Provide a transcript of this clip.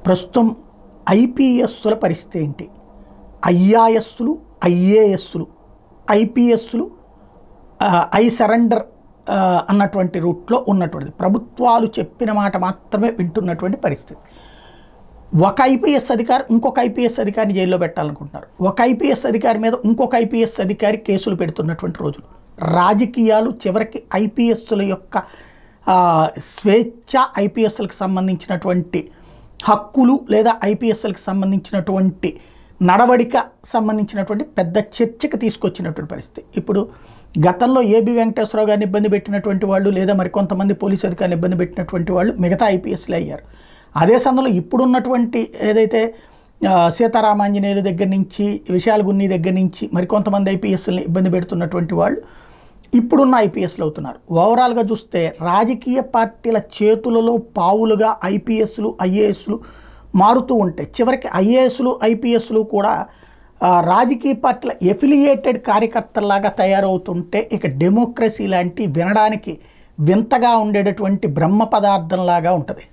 ప్రస్తుతం ఐపీఎస్ల పరిస్థితి ఏంటి? ఐఆర్ఎస్లు, ఐఏఎస్లు, ఐపీఎస్లు ఐ సరెండర్ అన్నటువంటి రూట్లో ఉన్నటువంటిది. ప్రభుత్వాలు చెప్పిన మాట మాత్రమే వింటున్నటువంటి పరిస్థితి. ఒక ఐపీఎస్ అధికారి ఇంకొక ఐపీఎస్ అధికారిని జైల్లో పెట్టాలనుకుంటున్నారు. ఒక ఐపీఎస్ అధికారి మీద ఇంకొక ఐపీఎస్ అధికారి కేసులు పెడుతున్నటువంటి రోజులు. రాజకీయాలు చివరికి ఐపీఎస్ల యొక్క స్వేచ్ఛ, ఐపీఎస్లకు సంబంధించినటువంటి హక్కులు లేదా ఐపీఎస్లకు సంబంధించినటువంటి నడవడిక సంబంధించినటువంటి పెద్ద చర్చకు తీసుకొచ్చినటువంటి పరిస్థితి. ఇప్పుడు గతంలో ఏబి వెంకటేశ్వరరావు గారిని ఇబ్బంది పెట్టినటువంటి వాళ్ళు లేదా మరికొంతమంది పోలీసు అధికారులు ఇబ్బంది పెట్టినటువంటి వాళ్ళు మిగతా ఐపీఎస్లే అయ్యారు. అదే సమయంలో ఇప్పుడున్నటువంటి ఏదైతే సీతారామాంజనేయుల దగ్గర నుంచి, విశాల్ గున్ని దగ్గర నుంచి మరికొంతమంది ఐపీఎస్ని ఇబ్బంది పెడుతున్నటువంటి వాళ్ళు ఇప్పుడున్న ఐపీఎస్లు అవుతున్నారు. ఓవరాల్గా చూస్తే రాజకీయ పార్టీల చేతులలో పావులుగా ఐపీఎస్లు, ఐఏఎస్లు మారుతూ ఉంటాయి. చివరికి ఐఏఎస్లు, ఐపీఎస్లు కూడా రాజకీయ పార్టీల ఎఫిలియేటెడ్ కార్యకర్తల్లాగా తయారవుతుంటే ఇక డెమోక్రసీ లాంటి వినడానికి వింతగా ఉండేటటువంటి బ్రహ్మ పదార్థంలాగా ఉంటుంది.